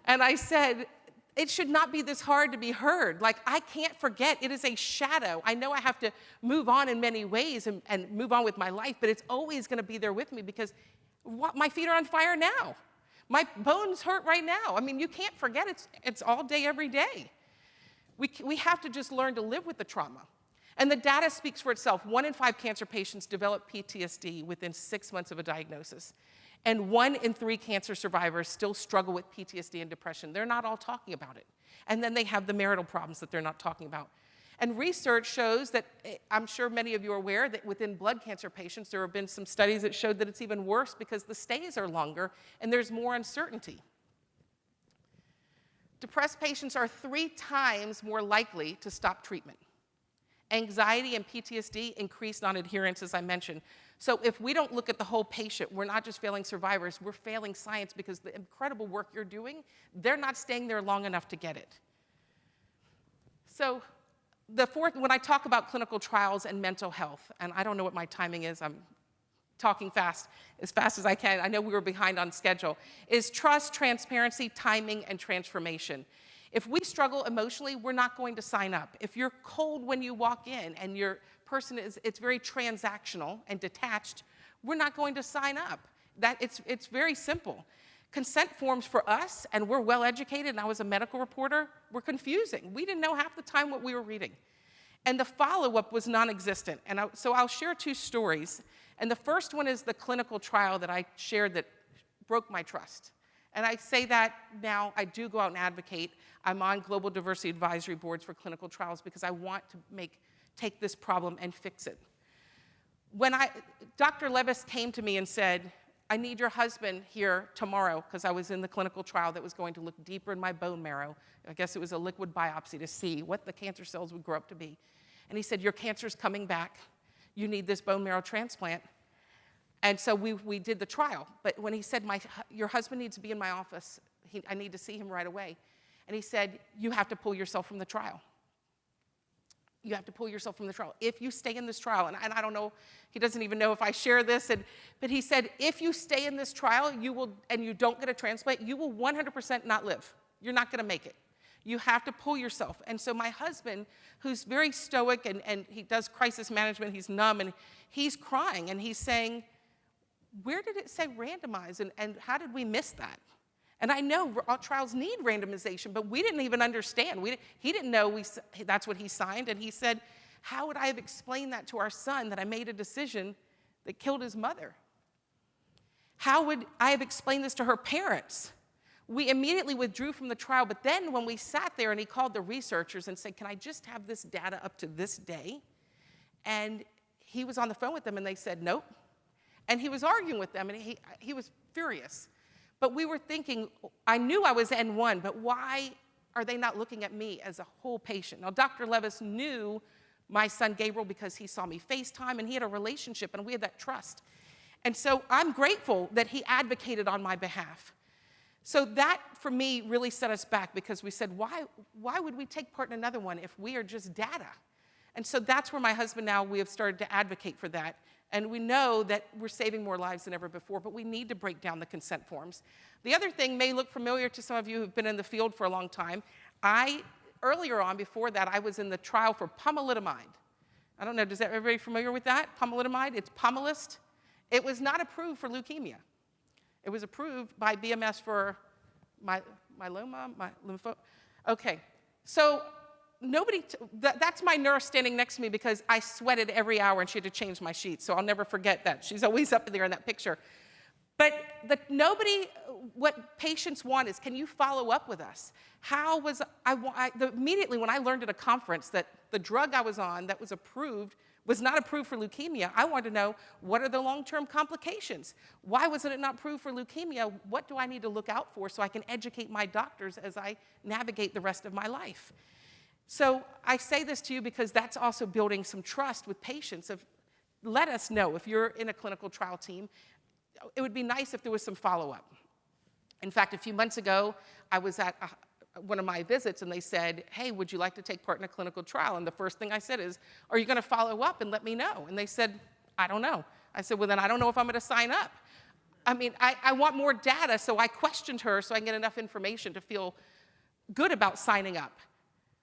And I said, it should not be this hard to be heard. Like, I can't forget. It is a shadow. I know I have to move on in many ways and move on with my life, but it's always going to be there with me because my feet are on fire now. My bones hurt right now. I mean, you can't forget it's all day, every day. We have to just learn to live with the trauma. And the data speaks for itself. 1 in 5 cancer patients develop PTSD within 6 months of a diagnosis. And 1 in 3 cancer survivors still struggle with PTSD and depression. They're not all talking about it. And then they have the marital problems that they're not talking about. And research shows that, I'm sure many of you are aware, that within blood cancer patients, there have been some studies that showed that it's even worse because the stays are longer and there's more uncertainty. Depressed patients are 3 times more likely to stop treatment. Anxiety and PTSD increase non-adherence, as I mentioned. So if we don't look at the whole patient, we're not just failing survivors, we're failing science because the incredible work you're doing, they're not staying there long enough to get it. So when I talk about clinical trials and mental health, and I don't know what my timing is, I'm talking as fast as I can, I know we were behind on schedule, is trust, transparency, timing, and transformation. If we struggle emotionally, we're not going to sign up. If you're cold when you walk in and your person it's very transactional and detached, we're not going to sign up. It's very simple. Consent forms for us, and we're well educated, and I was a medical reporter, were confusing. We didn't know half the time what we were reading. And the follow-up was non-existent. And so I'll share 2 stories. And the first one is the clinical trial that I shared that broke my trust. And I say that now, I do go out and advocate. I'm on global diversity advisory boards for clinical trials because I want to take this problem and fix it. When Dr. Levis came to me and said, I need your husband here tomorrow, because I was in the clinical trial that was going to look deeper in my bone marrow. I guess it was a liquid biopsy to see what the cancer cells would grow up to be. And he said, your cancer's coming back. You need this bone marrow transplant. And so we did the trial. But when he said, your husband needs to be in my office, I need to see him right away. And he said, you have to pull yourself from the trial. You have to pull yourself from the trial. If you stay in this trial, and I don't know, he doesn't even know if I share this, but he said, if you stay in this trial, and you don't get a transplant, you will 100% not live. You're not gonna make it. You have to pull yourself. And so my husband, who's very stoic and he does crisis management, he's numb, and he's crying, and he's saying, where did it say randomize, and how did we miss that? And I know all trials need randomization, but we didn't even understand. He didn't know that's what he signed, and he said, how would I have explained that to our son, that I made a decision that killed his mother? How would I have explained this to her parents? We immediately withdrew from the trial, but then when we sat there and he called the researchers and said, can I just have this data up to this day? And he was on the phone with them, and they said, nope. And he was arguing with them, and he was furious. But we were thinking, I knew I was N1, but why are they not looking at me as a whole patient? Now, Dr. Levis knew my son Gabriel because he saw me FaceTime, and he had a relationship, and we had that trust. And so I'm grateful that he advocated on my behalf. So that, for me, really set us back, because we said, why would we take part in another one if we are just data? And so that's where my husband now, we have started to advocate for that. And we know that we're saving more lives than ever before, but we need to break down the consent forms. The other thing may look familiar to some of you who've been in the field for a long time. Earlier on, before that, I was in the trial for pomalidomide. I don't know, is everybody familiar with that? Pomalidomide, it's Pomalyst. It was not approved for leukemia. It was approved by BMS for myeloma, lymphoma. Okay, so that's my nurse standing next to me, because I sweated every hour and she had to change my sheets, so I'll never forget that. She's always up there in that picture. But what patients want is, can you follow up with us? Immediately when I learned at a conference that the drug I was on that was approved was not approved for leukemia, I wanted to know, what are the long-term complications? Why wasn't it not approved for leukemia? What do I need to look out for so I can educate my doctors as I navigate the rest of my life? So I say this to you because that's also building some trust with patients. Let us know if you're in a clinical trial team. It would be nice if there was some follow-up. In fact, a few months ago, I was at one of my visits, and they said, hey, would you like to take part in a clinical trial? And the first thing I said is, are you going to follow up and let me know? And they said, I don't know. I said, well, then I don't know if I'm going to sign up. I mean, I want more data, so I questioned her so I can get enough information to feel good about signing up.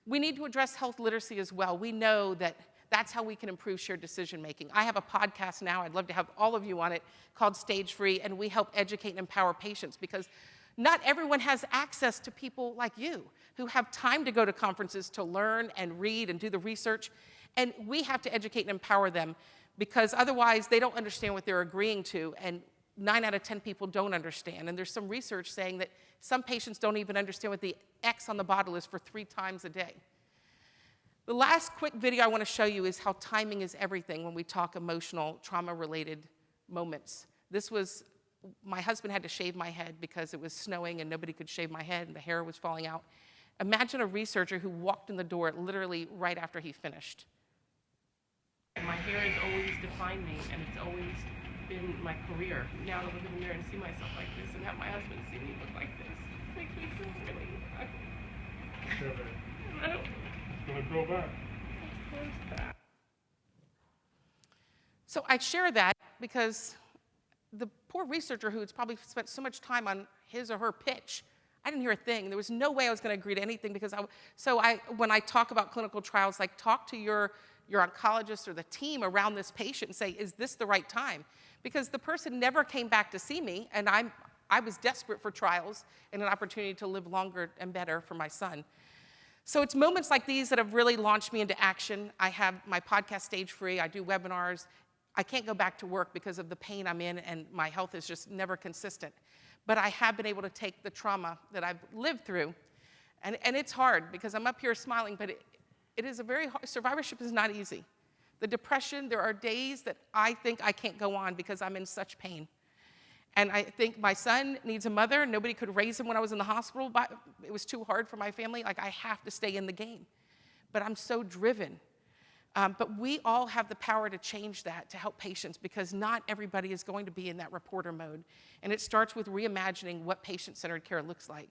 We need to address health literacy as well. We know that that's how we can improve shared decision making. I have a podcast now, I'd love to have all of you on it, called Stage Free, and we help educate and empower patients, because not everyone has access to people like you who have time to go to conferences to learn and read and do the research. And we have to educate and empower them, because otherwise they don't understand what they're agreeing to, and 9 out of 10 people don't understand. And there's some research saying that some patients don't even understand what the X on the bottle is for 3 times a day. The last quick video I want to show you is how timing is everything when we talk emotional, trauma-related moments. My husband had to shave my head because it was snowing and nobody could shave my head and the hair was falling out. Imagine a researcher who walked in the door literally right after he finished. My hair has always defined me, and it's always been my career. Now to look in the mirror and see myself like this and have my husband see me look like this makes me feel really It's gonna grow back. So I share that because the poor researcher who had probably spent so much time on his or her pitch, I didn't hear a thing. There was no way I was going to agree to anything, because when I talk about clinical trials, like, talk to your oncologist or the team around this patient and say, is this the right time? Because the person never came back to see me, and I was desperate for trials and an opportunity to live longer and better for my son. So it's moments like these that have really launched me into action. I have my podcast, Stage Free. I do webinars. I can't go back to work because of the pain I'm in, and my health is just never consistent. But I have been able to take the trauma that I've lived through, and it's hard because I'm up here smiling, but it is a very hard, survivorship is not easy. The depression, there are days that I think I can't go on because I'm in such pain. And I think my son needs a mother. Nobody could raise him when I was in the hospital. But it was too hard for my family. Like, I have to stay in the game. But I'm so driven. But we all have the power to change that, to help patients, because not everybody is going to be in that reporter mode. And it starts with reimagining what patient-centered care looks like.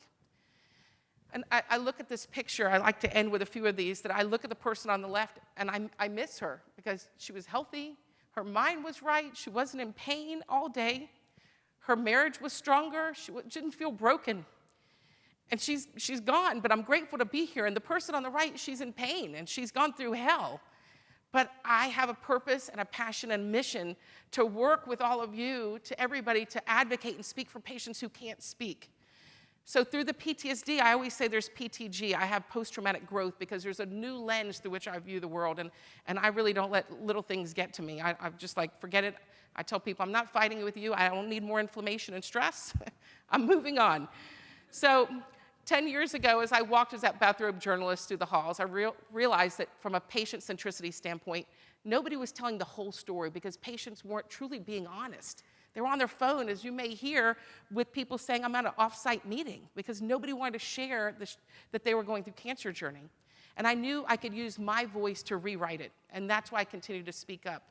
And I look at this picture, I like to end with a few of these, that I look at the person on the left and I miss her because she was healthy, her mind was right, she wasn't in pain all day, her marriage was stronger, she didn't feel broken. And she's gone, but I'm grateful to be here. And the person on the right, she's in pain and she's gone through hell. But I have a purpose and a passion and mission to work with all of you, to everybody, to advocate and speak for patients who can't speak. So through the PTSD, I always say there's PTG. I have post-traumatic growth because there's a new lens through which I view the world, and I really don't let little things get to me. I'm just like, forget it. I tell people, I'm not fighting with you. I don't need more inflammation and stress. I'm moving on. So 10 years ago, as I walked as that bathrobe journalist through the halls, I realized that from a patient centricity standpoint, nobody was telling the whole story because patients weren't truly being honest. They were on their phone, as you may hear, with people saying, I'm at an off-site meeting, because nobody wanted to share that they were going through cancer journey. And I knew I could use my voice to rewrite it, and that's why I continue to speak up.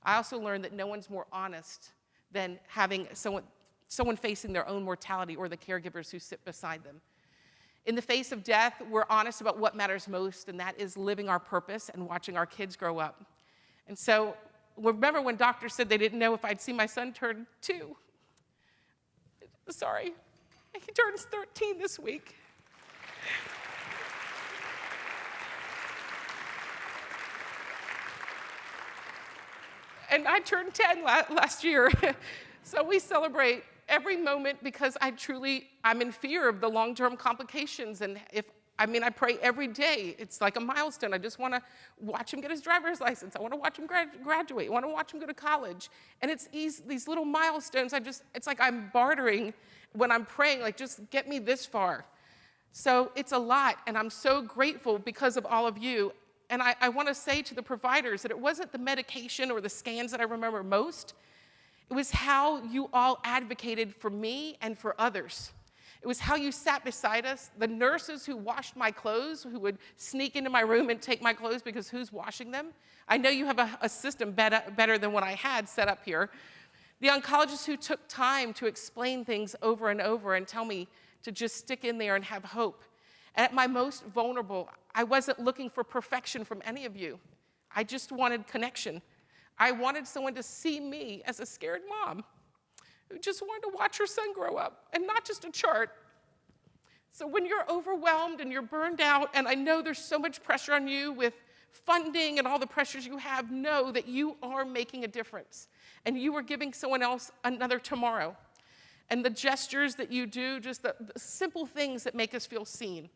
I also learned that no one's more honest than having someone facing their own mortality or the caregivers who sit beside them. In the face of death, we're honest about what matters most, and that is living our purpose and watching our kids grow up. And so, remember when doctors said they didn't know if I'd see my son turn 2? Sorry, he turns 13 this week. And I turned 10 last year. So we celebrate every moment because I'm in fear of the long-term complications. And I pray every day. It's like a milestone. I just want to watch him get his driver's license. I want to watch him graduate. I want to watch him go to college. And it's these little milestones. It's like I'm bartering when I'm praying, like, just get me this far. So it's a lot, and I'm so grateful because of all of you. And I want to say to the providers that it wasn't the medication or the scans that I remember most. It was how you all advocated for me and for others. It was how you sat beside us, the nurses who washed my clothes, who would sneak into my room and take my clothes because who's washing them? I know you have a system better than what I had set up here. The oncologists who took time to explain things over and over and tell me to just stick in there and have hope. And at my most vulnerable, I wasn't looking for perfection from any of you. I just wanted connection. I wanted someone to see me as a scared mom who just wanted to watch her son grow up, and not just a chart. So when you're overwhelmed and you're burned out, and I know there's so much pressure on you with funding and all the pressures you have, know that you are making a difference, and you are giving someone else another tomorrow. And the gestures that you do, just the simple things that make us feel seen.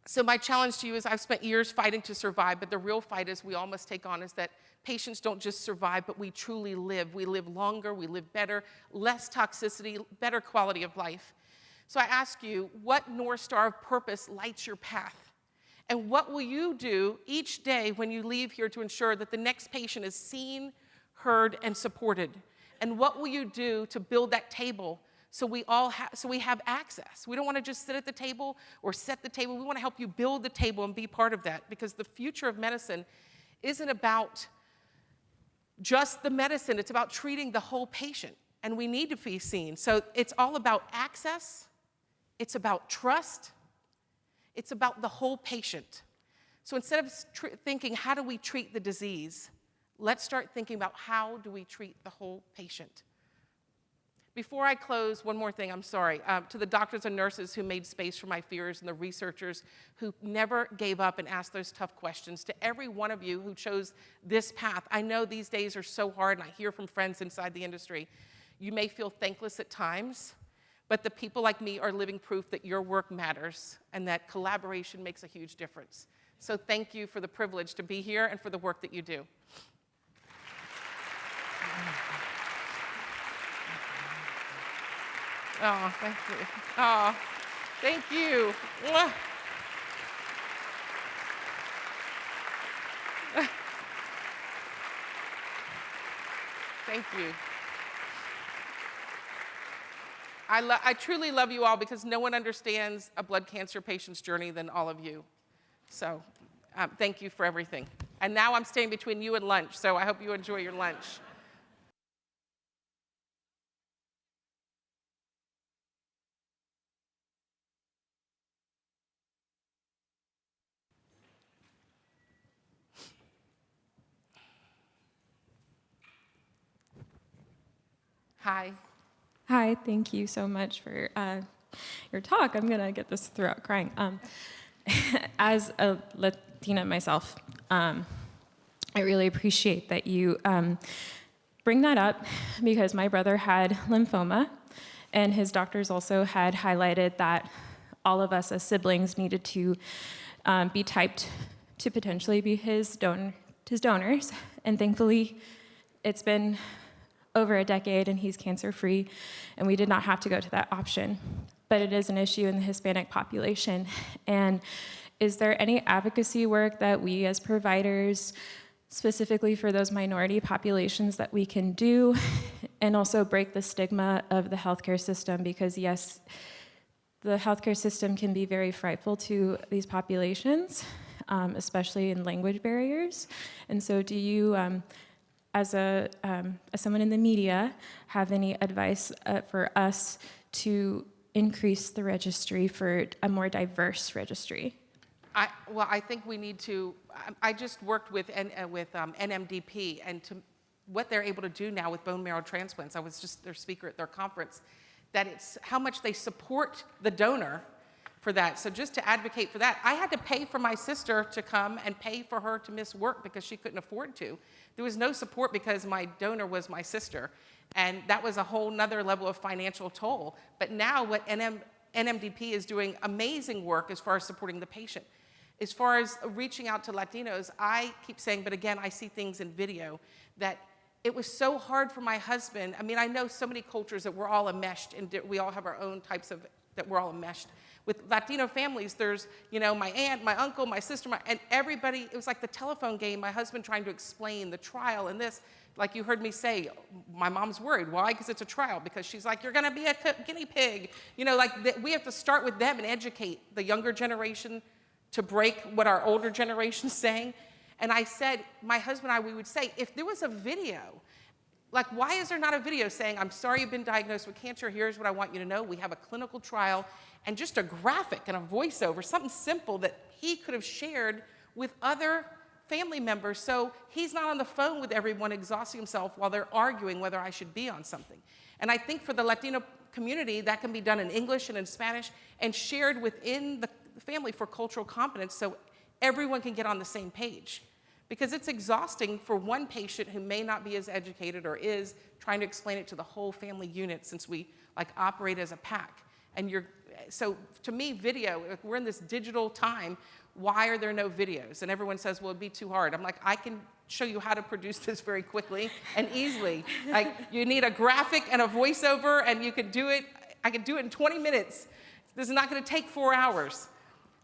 So my challenge to you is I've spent years fighting to survive, but the real fight is we all must take on is that patients don't just survive, but we truly live. We live longer, we live better, less toxicity, better quality of life. So I ask you, what North Star of purpose lights your path? And what will you do each day when you leave here to ensure that the next patient is seen, heard, and supported? And what will you do to build that table so we have access? We don't want to just sit at the table or set the table. We want to help you build the table and be part of that, because the future of medicine isn't about just the medicine. It's about treating the whole patient, and we need to be seen. So it's all about access. It's about trust. It's about the whole patient. So instead of thinking, how do we treat the disease, let's start thinking about how do we treat the whole patient. Before I close, one more thing, I'm sorry. To the doctors and nurses who made space for my fears, and the researchers who never gave up and asked those tough questions, to every one of you who chose this path. I know these days are so hard, and I hear from friends inside the industry. You may feel thankless at times, but the people like me are living proof that your work matters and that collaboration makes a huge difference. So thank you for the privilege to be here and for the work that you do. Oh, thank you. Oh, thank you. Mwah. Thank you. I truly love you all because no one understands a blood cancer patient's journey than all of you. So thank you for everything. And now I'm staying between you and lunch, so I hope you enjoy your lunch. Hi. Hi, thank you so much for your talk. I'm gonna get this throughout crying. As a Latina myself, I really appreciate that you bring that up because my brother had lymphoma, and his doctors also had highlighted that all of us as siblings needed to be typed to potentially be his donors, and thankfully, it's been over a decade and he's cancer-free, and we did not have to go to that option. But it is an issue in the Hispanic population. And is there any advocacy work that we as providers, specifically for those minority populations, that we can do, and also break the stigma of the healthcare system? Because yes, the healthcare system can be very frightful to these populations, especially in language barriers. And so do you, as someone in the media, have any advice for us to increase the registry for a more diverse registry? Well, I think we need to, I just worked with NMDP, and what they're able to do now with bone marrow transplants, I was just their speaker at their conference, that it's how much they support the donor for that. So just to advocate for that, I had to pay for my sister to come and pay for her to miss work because she couldn't afford to. There was no support because my donor was my sister. And that was a whole nother level of financial toll. But now what NMDP is doing amazing work as far as supporting the patient. As far as reaching out to Latinos, I keep saying, but again, I see things in video, that it was so hard for my husband. I mean, I know so many cultures that we're all enmeshed, and we all have our own types of, that we're all enmeshed. With Latino families, there's, my aunt, my uncle, my sister, and everybody, it was like the telephone game, my husband trying to explain the trial and this. Like you heard me say, my mom's worried. Why? Because it's a trial. Because she's like, you're going to be a guinea pig. We have to start with them and educate the younger generation to break what our older generation's saying. And I said, my husband and I, we would say, if there was a video, like, why is there not a video saying, I'm sorry you've been diagnosed with cancer, here's what I want you to know. We have a clinical trial, and just a graphic and a voiceover, something simple that he could have shared with other family members, so he's not on the phone with everyone exhausting himself while they're arguing whether I should be on something. And I think for the Latino community, that can be done in English and in Spanish and shared within the family for cultural competence so everyone can get on the same page. Because it's exhausting for one patient who may not be as educated or is trying to explain it to the whole family unit, since we operate as a pack. And so to me, video, we're in this digital time, why are there no videos? And everyone says, well, it'd be too hard. I'm like, I can show you how to produce this very quickly and easily. You need a graphic and a voiceover, and you can do it. I can do it in 20 minutes. This is not going to take 4 hours.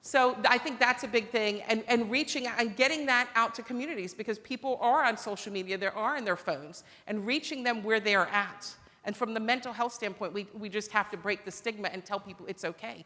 So I think that's a big thing, and reaching out and getting that out to communities, because people are on social media, they are on their phones, and reaching them where they are at. And from the mental health standpoint, we just have to break the stigma and tell people it's okay.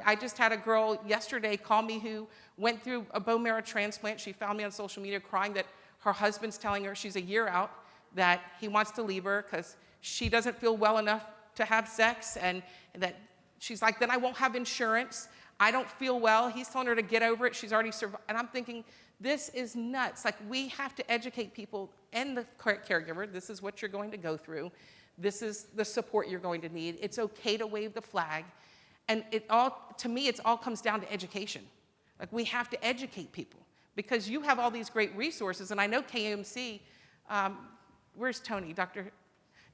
I just had a girl yesterday call me who went through a bone marrow transplant. She found me on social media crying that her husband's telling her she's a year out, that he wants to leave her because she doesn't feel well enough to have sex, and that she's like, then I won't have insurance. I don't feel well. He's telling her to get over it. She's already survived. And I'm thinking, this is nuts. We have to educate people and the caregiver. This is what you're going to go through. This is the support you're going to need. It's okay to wave the flag. And to me, it all comes down to education. We have to educate people, because you have all these great resources. And I know KMC, where's Tony, Dr.?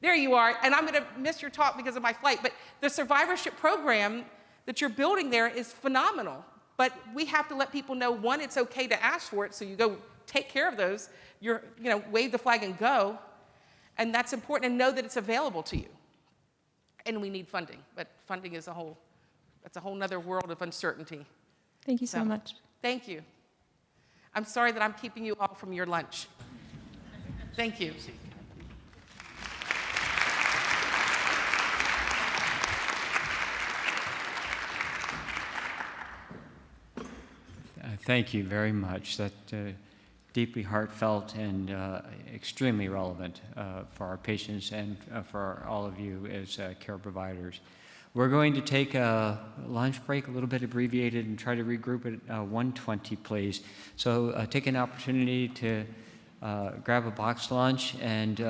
There you are. And I'm going to miss your talk because of my flight. But the survivorship program that you're building there is phenomenal. But we have to let people know, one, it's okay to ask for it, so you go take care of those. Wave the flag and go. And that's important, and know that it's available to you. And we need funding, but funding is that's a whole nother world of uncertainty. Thank you so much. Thank you. I'm sorry that I'm keeping you all from your lunch. Thank you. Thank you very much. That deeply heartfelt and extremely relevant for our patients and for all of you as care providers. We're going to take a lunch break, a little bit abbreviated, and try to regroup at 1:20, please. So take an opportunity to grab a boxed lunch and